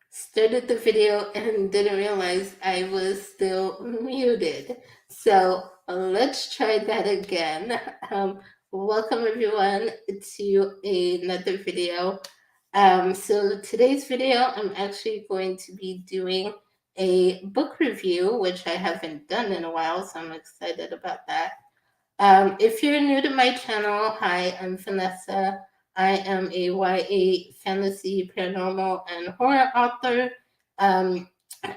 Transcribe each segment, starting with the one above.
Started the video and didn't realize I was still muted. So let's try that again. Welcome everyone to another video. So today's video, I'm actually going to be doing a book review, which I haven't done in a while, so I'm excited about that. If you're new to my channel, hi, I'm Vanessa. I am a YA fantasy, paranormal, and horror author, um,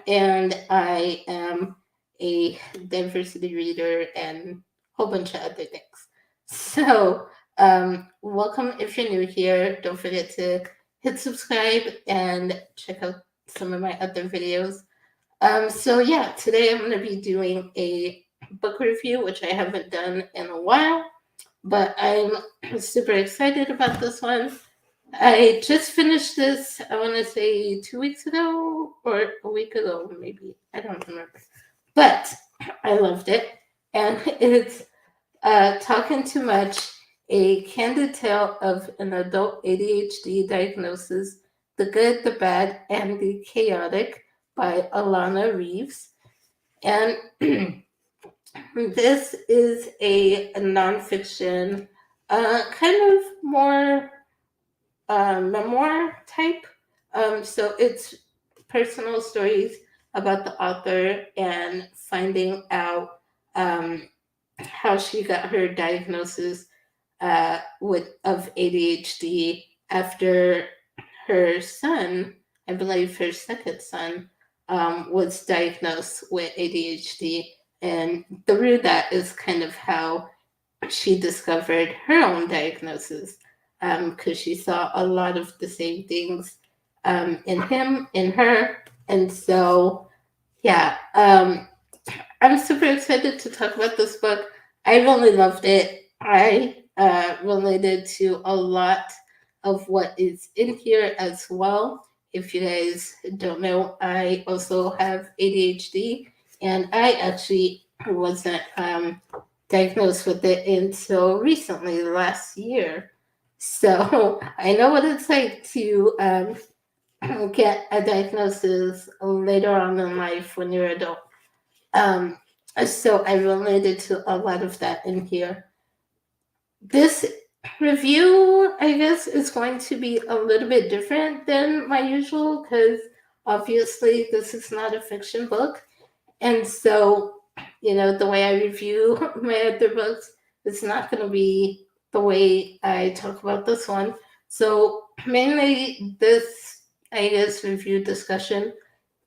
and I am a diversity reader and a whole bunch of other things. So, welcome if you're new here. Don't forget to hit subscribe and check out some of my other videos. So yeah, today I'm going to be doing a book review, which I haven't done in a while, but I'm super excited about this one. I just finished this, I want to say 2 weeks ago or a week ago, maybe. I don't remember. But I loved it. And it's Talking Too Much, a candid tale of an adult ADHD diagnosis, the good, the bad, and the chaotic by Alana Reeves. And this is a nonfiction, kind of more memoir type. So it's personal stories about the author and finding out how she got her diagnosis with of ADHD after her son, I believe her second son, was diagnosed with ADHD, and through that is kind of how she discovered her own diagnosis, because she saw a lot of the same things in him, in her, and so yeah. I'm super excited to talk about this book. I really loved it. I related to a lot of what is in here as well. If you guys don't know, I also have ADHD, and I actually wasn't diagnosed with it until recently, last year. So I know what it's like to get a diagnosis later on in life when you're adult. Um, so I related to a lot of that in here. This review, I guess, is going to be a little bit different than my usual because obviously this is not a fiction book. And so, the way I review my other books is not going to be the way I talk about this one. So, mainly, this, I guess, review discussion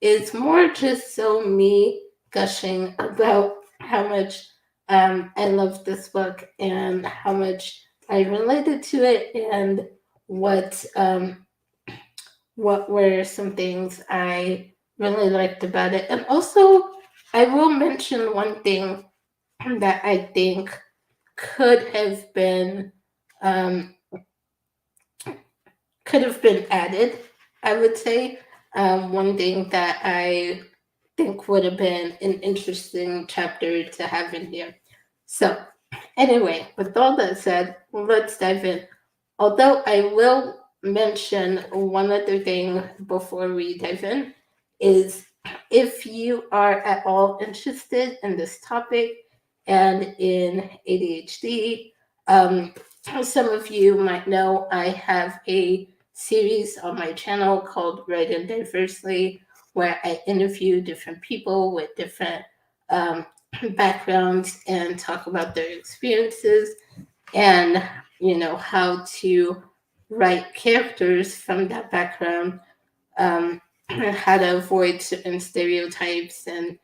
is more just so me gushing about how much I love this book and how much I related to it and what what were some things I really liked about it. And also, I will mention one thing that I think could have been um, added. I would say one thing that I think would have been an interesting chapter to have in here. So, anyway, with all that said, let's dive in. Although I will mention one other thing before we dive in, is if you are at all interested in this topic and in ADHD, some of you might know I have a series on my channel called Write Diversely, where I interview different people with different um, backgrounds and talk about their experiences and how to write characters from that background, how to avoid certain stereotypes, and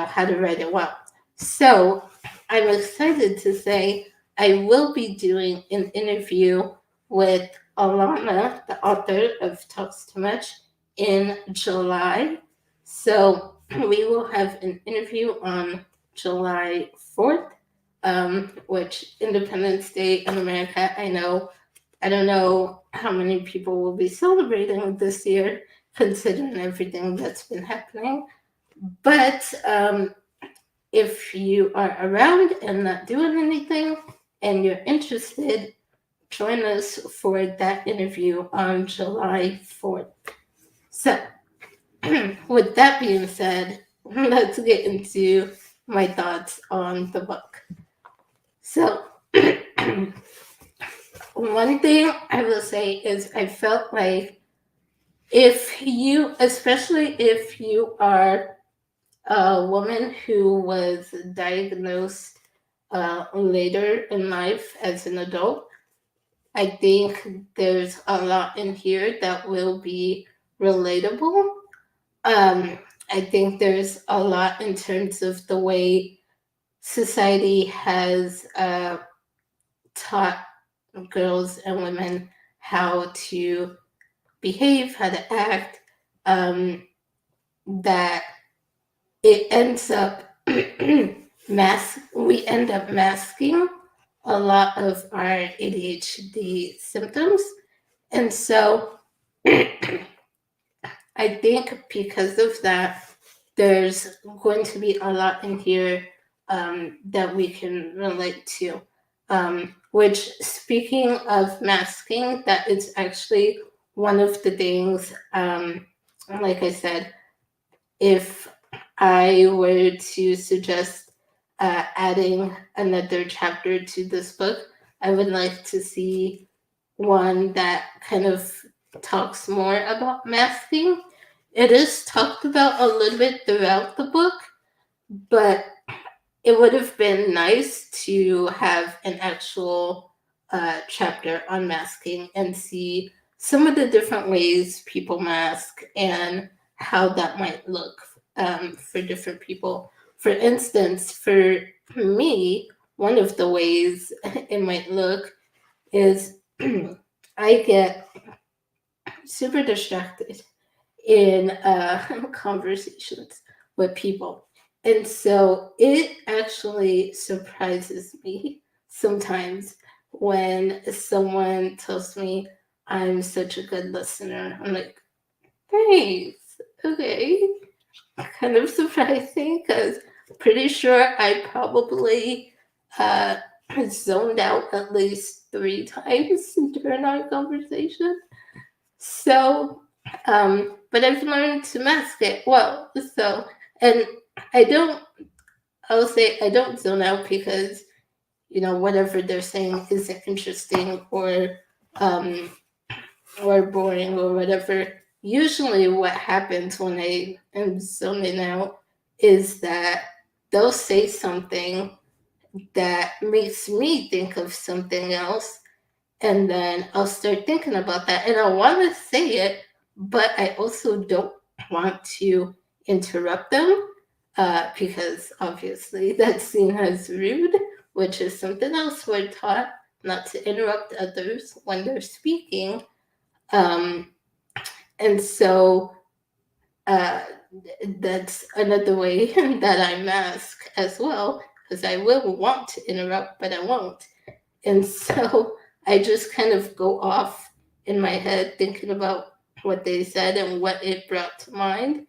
how to write it well. So I'm excited to say I will be doing an interview with Alana, the author of Talks Too Much, in July. So we will have an interview on July 4th, which Independence Day in America, I don't know how many people will be celebrating this year, considering everything that's been happening. But if you are around and not doing anything and you're interested, join us for that interview on July 4th. So, with that being said, let's get into my thoughts on the book. So, one thing I will say is I felt like if you, especially if you are a woman who was diagnosed later in life as an adult, I think there's a lot in here that will be relatable. I think there's a lot in terms of the way society has taught girls and women how to behave, how to act, that it ends up we end up masking a lot of our ADHD symptoms. And so I think because of that, there's going to be a lot in here that we can relate to. Which, speaking of masking, that is actually one of the things, like I said, if I were to suggest adding another chapter to this book, I would like to see one that kind of talks more about masking. It is talked about a little bit throughout the book, but it would have been nice to have an actual chapter on masking and see some of the different ways people mask and how that might look for different people. For instance, for me, one of the ways it might look is I get super distracted in conversations with people. And so it actually surprises me sometimes when someone tells me I'm such a good listener. I'm like, thanks. Okay. Kind of surprising because pretty sure I probably uh, zoned out at least 3 times during our conversation. So, but I've learned to mask it well. So, and I don't, I'll say I don't zone out because, whatever they're saying isn't interesting um, or boring or whatever. Usually, what happens when I am zoning out is that they'll say something that makes me think of something else, and then I'll start thinking about that. And I want to say it, but I also don't want to interrupt them because obviously that's seen as rude, which is something else we're taught not to interrupt others when they're speaking. Um, and so uh, that's another way that I mask as well, because I will want to interrupt, but I won't. And so I just kind of go off in my head thinking about what they said and what it brought to mind.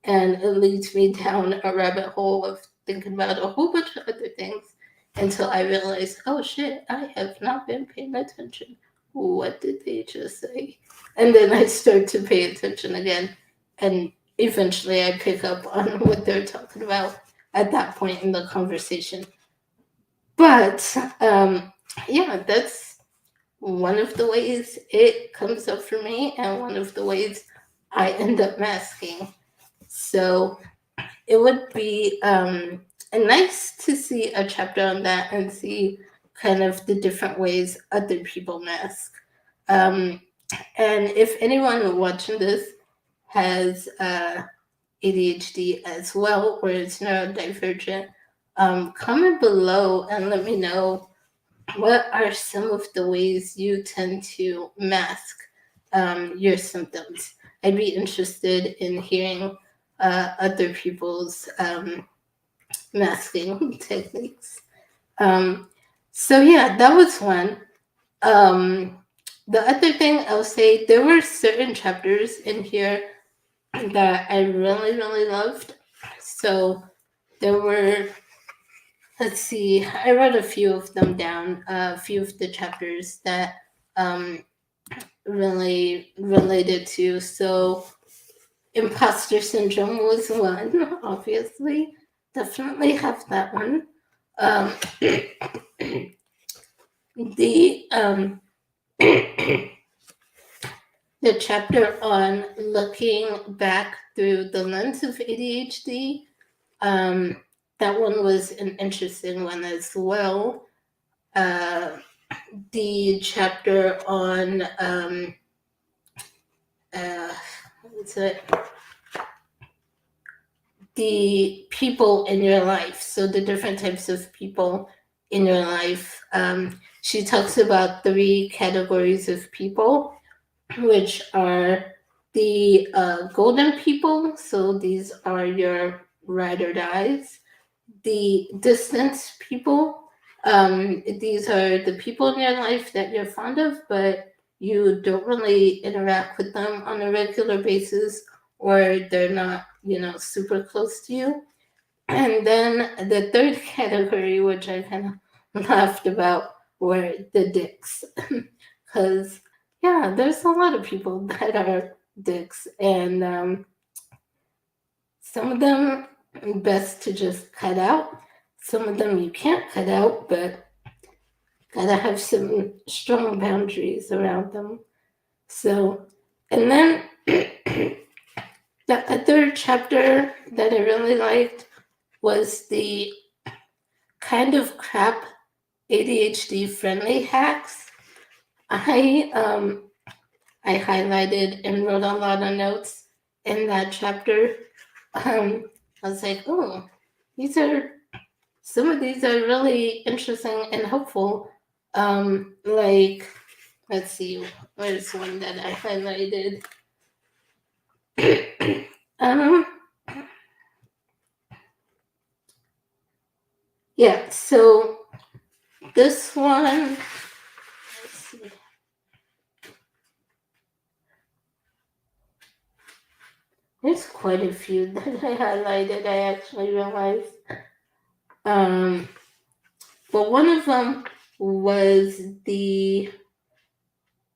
And it leads me down a rabbit hole of thinking about a whole bunch of other things until I realize, oh shit, I have not been paying attention. What did they just say? And then I start to pay attention again. And eventually I pick up on what they're talking about at that point in the conversation. But yeah, that's one of the ways it comes up for me, and one of the ways I end up masking. So it would be nice to see a chapter on that and see kind of the different ways other people mask. Um, and if anyone watching this has ADHD as well, or is neurodivergent, comment below and let me know what are some of the ways you tend to mask your symptoms. I'd be interested in hearing other people's masking techniques. Um, so yeah, that was one. Um, the other thing I'll say, there were certain chapters in here that I really, really loved. So there were, let's see, I wrote a few of them down, a few of the chapters that really related to. So Imposter syndrome was one, obviously. Definitely have that one. Um, the the chapter on looking back through the lens of ADHD, that one was an interesting one as well. The chapter on what's it? The people in your life. So the different types of people in your life. She talks about 3 categories of people, which are the golden people. So these are your ride or dies. The distance people. These are the people in your life that you're fond of, but you don't really interact with them on a regular basis, or they're not, super close to you. And then the third category, which I kind of laughed about, were the dicks. Because, yeah, there's a lot of people that are dicks, and some of them best to just cut out. Some of them you can't cut out, but gotta have some strong boundaries around them. So, and then the other chapter that I really liked was the kind of crap ADHD friendly hacks. I highlighted and wrote a lot of notes in that chapter. I was like, oh, these are some of these are really interesting and helpful. Like, let's see, where's one that I highlighted? um, yeah. So this one, let's see. There's quite a few that I highlighted. I actually realized. Um, but one of them was the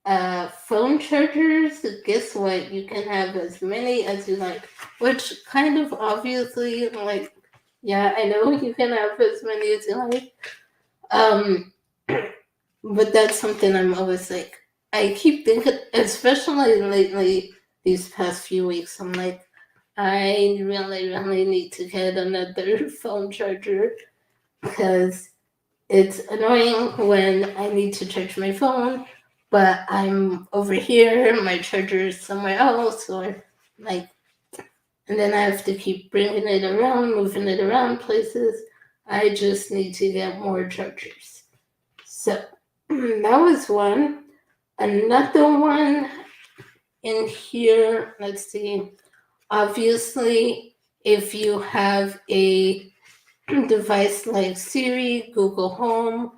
phone chargers. Guess what? You can have as many as you like, which kind of obviously, like, yeah, I know you can have as many as you like. But that's something I'm always like, I keep thinking, especially lately, these past few weeks, I'm like, I really, really need to get another phone charger because it's annoying when I need to charge my phone, but I'm over here, my charger is somewhere else, or like, and then I have to keep bringing it around, moving it around places. I just need to get more chargers. So that was one. Another one in here, let's see. Obviously, if you have a device like Siri, Google Home,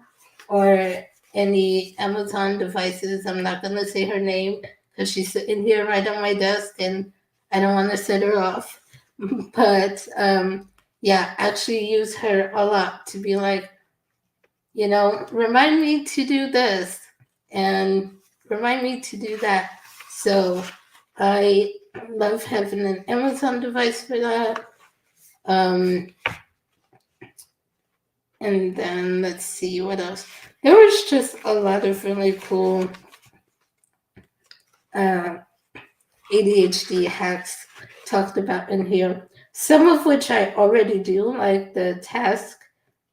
or any Amazon devices, I'm not going to say her name because she's sitting here right on my desk and I don't want to set her off. But yeah, actually use her a lot to be like, remind me to do this and remind me to do that. So I love having an Amazon device for that. And then let's see what else. There was just a lot of really cool ADHD hacks talked about in here. Some of which I already do, like the task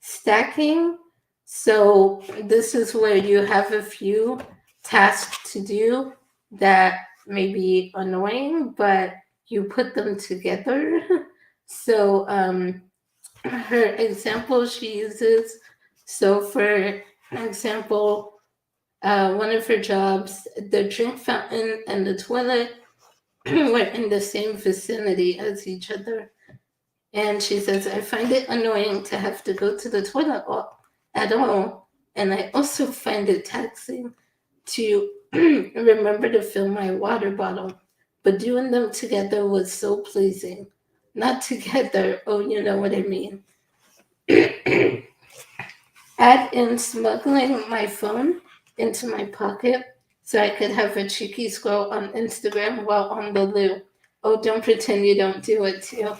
stacking. So this is where you have a few tasks to do that may be annoying, but you put them together. So her example she uses. So for example, one of her jobs, the drink fountain and the toilet were in the same vicinity as each other. And she says, I find it annoying to have to go to the toilet at all. And I also find it taxing to remember to fill my water bottle. But doing them together was so pleasing. Not together, oh, you know what I mean. Add in smuggling my phone into my pocket so I could have a cheeky scroll on Instagram while on the loo. oh, don't pretend you don't do it too.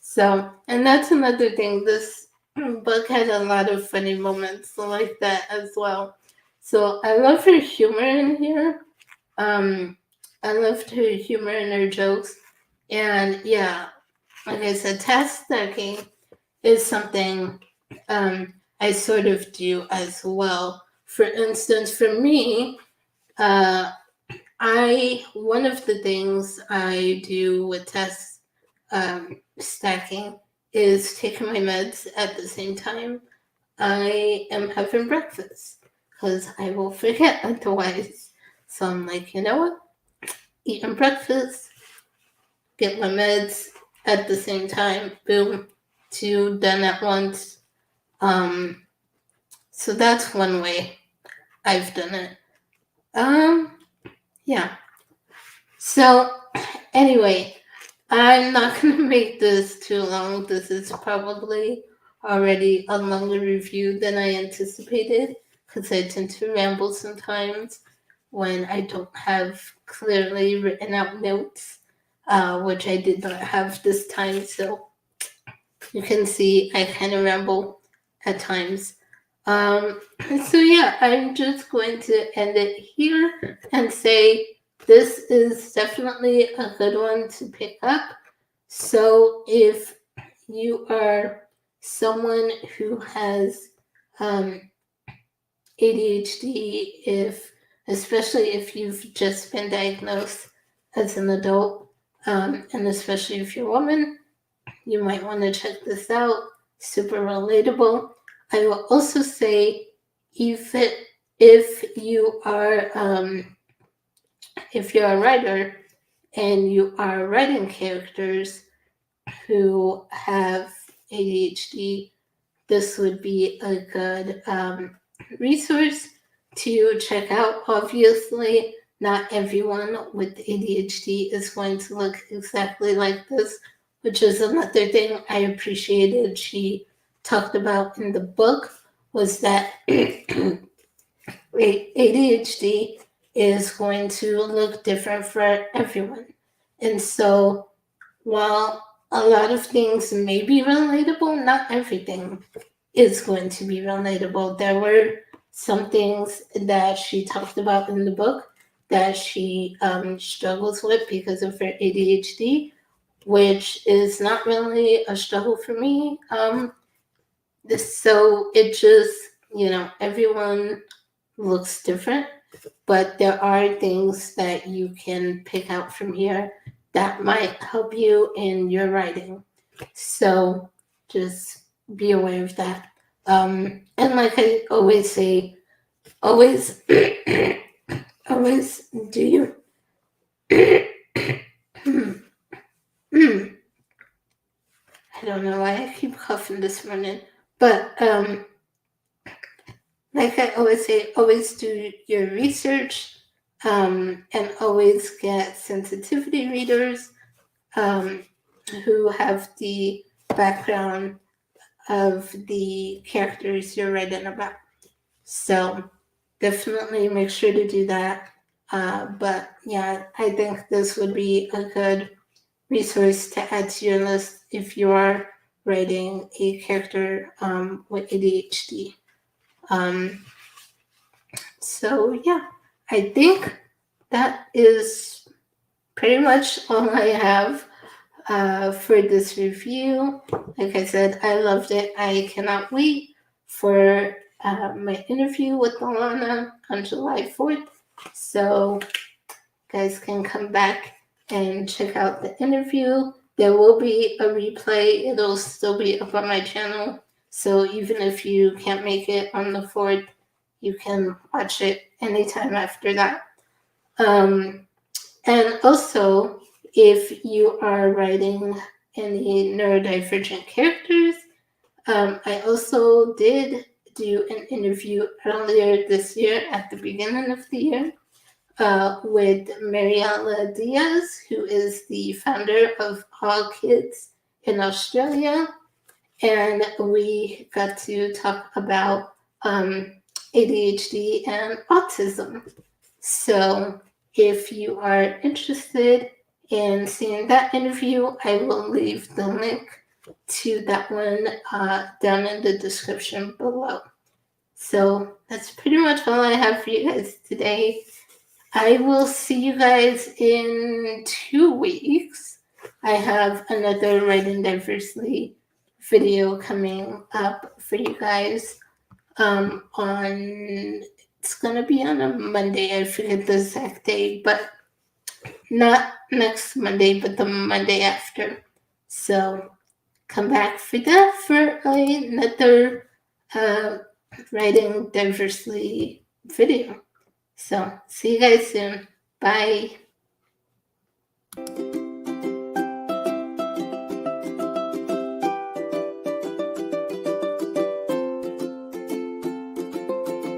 So, and that's another thing. This book had a lot of funny moments like that as well. So I love her humor in here. Um, I loved her humor and her jokes. And yeah, like I said, task stacking is something I sort of do as well. For instance, for me, uh, one of the things I do with task stacking is taking my meds at the same time I am having breakfast because I will forget otherwise. So I'm like, you know what? Eating breakfast, get my meds at the same time. Boom, two done at once. Um, so that's one way I've done it. Yeah. So anyway, I'm not gonna make this too long. This is probably already a longer review than I anticipated because I tend to ramble sometimes when I don't have clearly written out notes, which I did not have this time. So you can see I kind of ramble at times. Um, so yeah, I'm just going to end it here and say this is definitely a good one to pick up. So if you are someone who has um, ADHD, especially if you've just been diagnosed as an adult, and especially if you're a woman, you might want to check this out. Super relatable. I will also say, if you are if you're a writer and you are writing characters who have ADHD, this would be a good resource to check out. Obviously, not everyone with ADHD is going to look exactly like this, which is another thing I appreciated she talked about in the book, was that ADHD is going to look different for everyone. And so while a lot of things may be relatable, not everything is going to be relatable. There were some things that she talked about in the book that she struggles with because of her ADHD, which is not really a struggle for me. So it just, everyone looks different, but there are things that you can pick out from here that might help you in your writing. So just be aware of that. And like I always say, always, always do your. I don't know why I keep coughing this morning, but like I always say, always do your research, and always get sensitivity readers who have the background of the characters you're writing about. So definitely make sure to do that. But yeah, I think this would be a good resource to add to your list if you are writing a character with ADHD. So yeah, I think that is pretty much all I have for this review. Like I said, I loved it. I cannot wait for my interview with Alana on July 4th. So guys can come back and check out the interview. There will be a replay. It'll still be up on my channel. So even if you can't make it on the 4th, you can watch it anytime after that. And also, if you are writing any neurodivergent characters, I also did do an interview earlier this year at the beginning of the year with Mariela Diaz, who is the founder of All Kids in Australia. And we got to talk about ADHD and autism. So if you are interested and seeing that interview. I will leave the link to that one down in the description below. So that's pretty much all I have for you guys today. I will see you guys in 2 weeks. I have another Writing Diversely video coming up for you guys it's gonna be on a Monday. I forget the exact day, but not next Monday, but the Monday after. So come back for that for another Writing Diversely video. So see you guys soon. Bye.